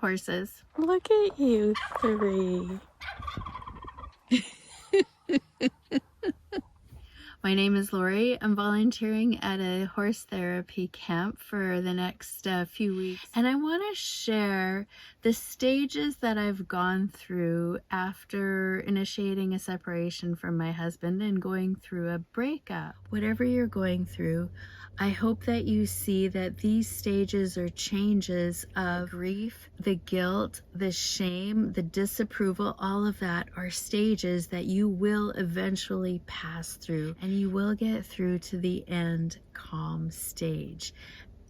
horses. Look at you three. My name is Lori. I'm volunteering at a horse therapy camp for the next few weeks. And I want to share the stages that I've gone through after initiating a separation from my husband and going through a breakup. Whatever you're going through, I hope that you see that these stages or changes of grief, the guilt, the shame, the disapproval, all of that are stages that you will eventually pass through, and you will get through to the end calm stage,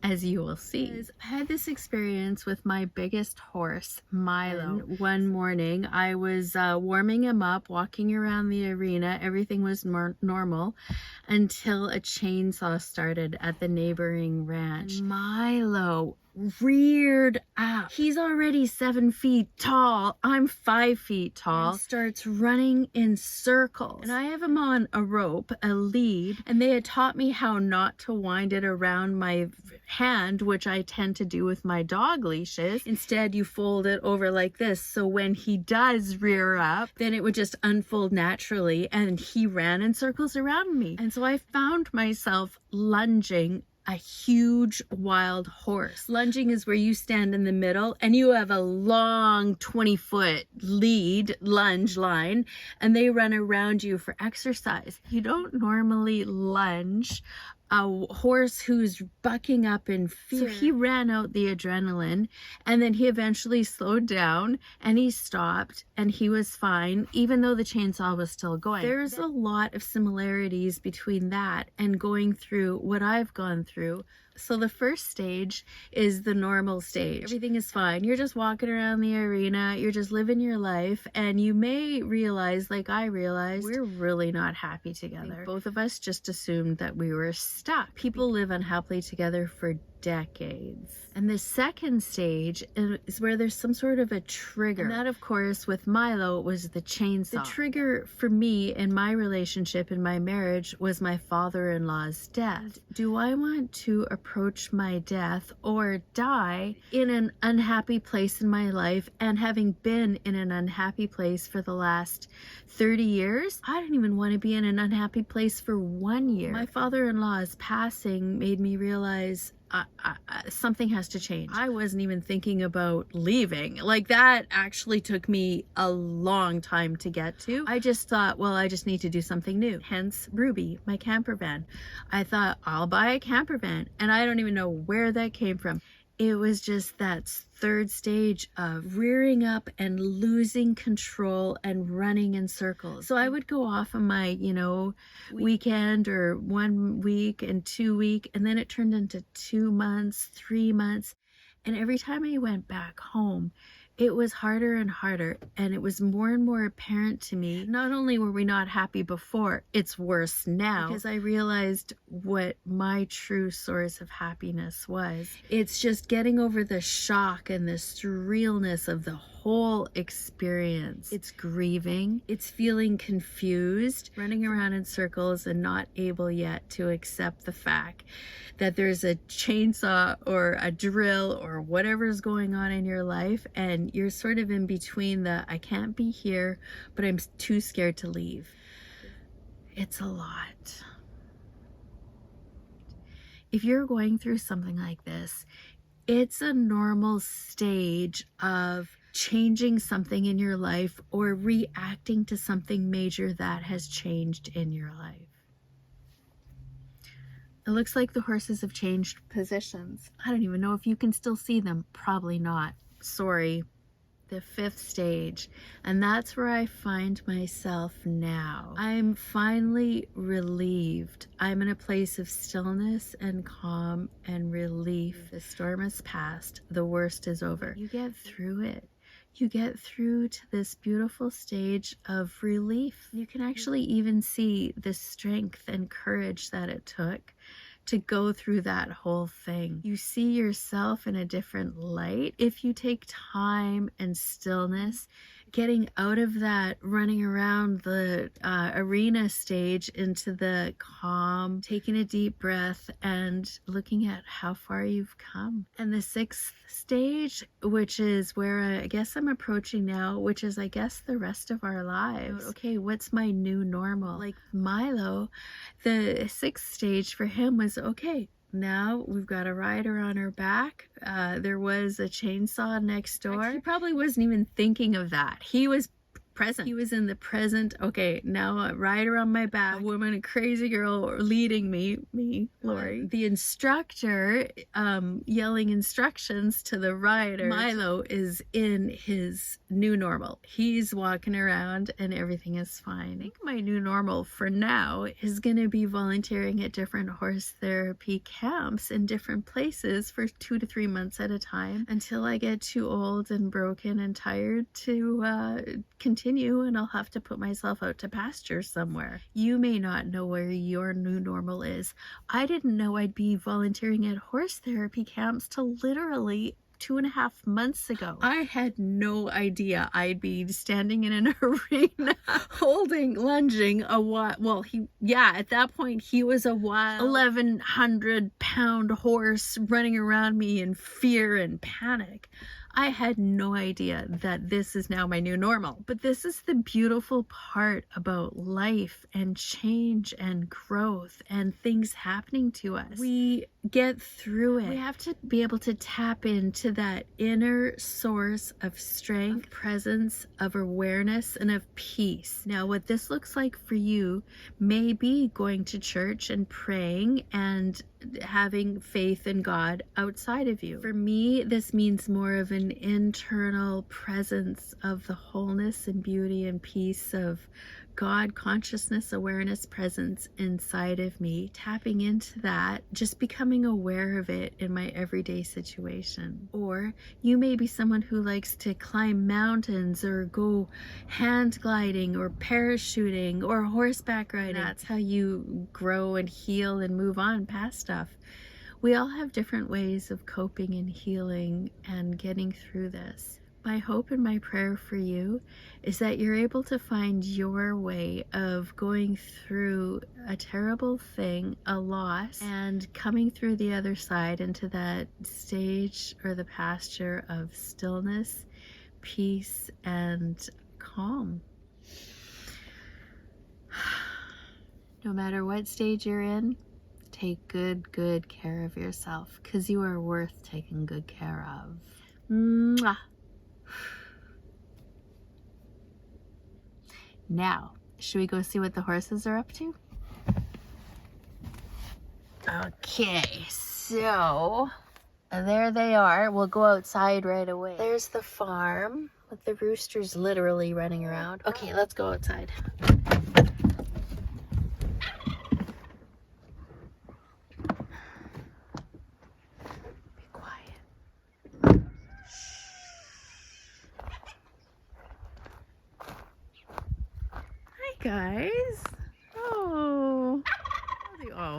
as you will see. I had this experience with my biggest horse, Milo. One morning, I was warming him up, walking around the arena. Everything was normal until a chainsaw started at the neighboring ranch. Milo reared up. He's already 7 feet tall. I'm 5 feet tall. And starts running in circles. And I have him on a rope, a lead, and they had taught me how not to wind it around my hand, which I tend to do with my dog leashes. Instead, you fold it over like this, so when he does rear up, then it would just unfold naturally, and he ran in circles around me. And so I found myself lunging a huge wild horse. Lunging is where you stand in the middle and you have a long 20-foot lead lunge line, and they run around you for exercise. You don't normally lunge a horse who's bucking up in fear. So he ran out the adrenaline, and then he eventually slowed down and he stopped and he was fine, even though the chainsaw was still going. There's a lot of similarities between that and going through what I've gone through. So the first stage is the normal stage. Everything is fine. You're just walking around the arena. You're just living your life. And you may realize, like I realized, we're really not happy together. Both of us just assumed that we were stuck. People live unhappily together for decades. And the second stage is where there's some sort of a trigger. And that, of course, with Milo was the chainsaw. The trigger for me in my relationship, in my marriage, was my father-in-law's death. Do I want to approach my death or die in an unhappy place in my life? And having been in an unhappy place for the last 30 years, I don't even want to be in an unhappy place for 1 year. My father-in-law's passing made me realize something has to change. I wasn't even thinking about leaving. Like, that actually took me a long time to get to. I just thought, well, I just need to do something new. Hence Ruby, my camper van. I thought, I'll buy a camper van. And I don't even know where that came from. It was just that third stage of rearing up and losing control and running in circles. So I would go off on my, weekend or 1 week and 2 week, and then it turned into 2 months, 3 months. And every time I went back home, it was harder and harder, and it was more and more apparent to me, not only were we not happy before, it's worse now, because I realized what my true source of happiness was. It's just getting over the shock and the surrealness of the whole experience. It's grieving, it's feeling confused, running around in circles and not able yet to accept the fact that there's a chainsaw or a drill or whatever's going on in your life, and you're sort of in between the I can't be here, but I'm too scared to leave. It's a lot. If you're going through something like this, it's a normal stage of changing something in your life or reacting to something major that has changed in your life. It looks like the horses have changed positions. I don't even know if you can still see them. Probably not. Sorry. The fifth stage. And that's where I find myself now. I'm finally relieved. I'm in a place of stillness and calm and relief. The storm has passed. The worst is over. You get through it. You get through to this beautiful stage of relief. You can actually even see the strength and courage that it took to go through that whole thing. You see yourself in a different light if you take time and stillness getting out of that running around the arena stage into the calm, taking a deep breath and looking at how far you've come. And the 6th stage, which is where I guess I'm approaching now, which is I guess the rest of our lives. Okay, what's my new normal? Like Milo, the 6th stage for him was, okay, now we've got a rider on our back. There was a chainsaw next door. He probably wasn't even thinking of that. He was present. He was in the present. Okay, now a rider on my back, a woman, a crazy girl leading me, Lori. The instructor yelling instructions to the rider. Milo is in his new normal. He's walking around and everything is fine. I think my new normal for now is going to be volunteering at different horse therapy camps in different places for 2 to 3 months at a time until I get too old and broken and tired to continue, and I'll have to put myself out to pasture somewhere. You may not know where your new normal is. I didn't know I'd be volunteering at horse therapy camps till literally 2.5 months ago. I had no idea I'd be standing in an arena lunging a wild, at that point he was a wild 1,100-pound horse running around me in fear and panic. I had no idea that this is now my new normal. But this is the beautiful part about life and change and growth and things happening to us. We get through it. We have to be able to tap into that inner source of strength, of presence, of awareness, and of peace. Now, what this looks like for you may be going to church and praying and having faith in God outside of you. For me, this means more of an internal presence of the wholeness and beauty and peace of God, consciousness, awareness, presence inside of me, tapping into that, just becoming aware of it in my everyday situation. Or you may be someone who likes to climb mountains or go hand gliding or parachuting or horseback riding. That's how you grow and heal and move on past stuff. We all have different ways of coping and healing and getting through this. My hope and my prayer for you is that you're able to find your way of going through a terrible thing, a loss, and coming through the other side into that stage or the pasture of stillness, peace, and calm. No matter what stage you're in, take good care of yourself, because you are worth taking good care of. Mwah. Now, should we go see what the horses are up to? Okay, so there they are. We'll go outside right away. There's the farm with the roosters literally running around. Okay, let's go outside. Be quiet. Guys, oh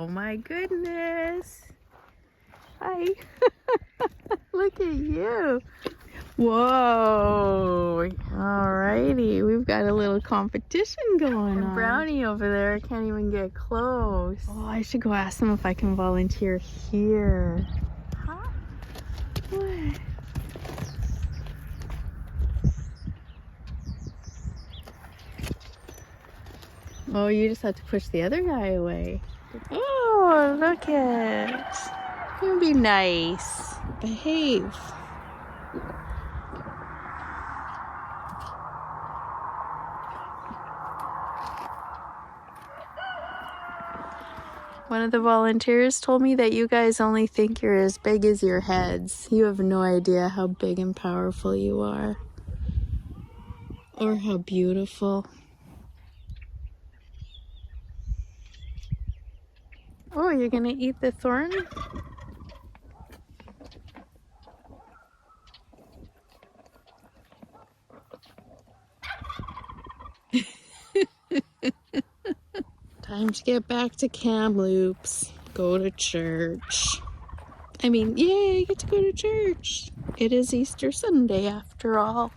my goodness, hi. Look at you. Whoa, alrighty, we've got a little competition going on. Brownie over there can't even get close. Oh, I should go ask them if I can volunteer here. Huh? What? Oh, you just have to push the other guy away. Oh, look at. You be nice. Behave. One of the volunteers told me that you guys only think you're as big as your heads. You have no idea how big and powerful you are. Or how beautiful. Oh, you're gonna eat the thorn? Time to get back to Kamloops. Go to church. I mean, yay, I get to go to church. It is Easter Sunday after all.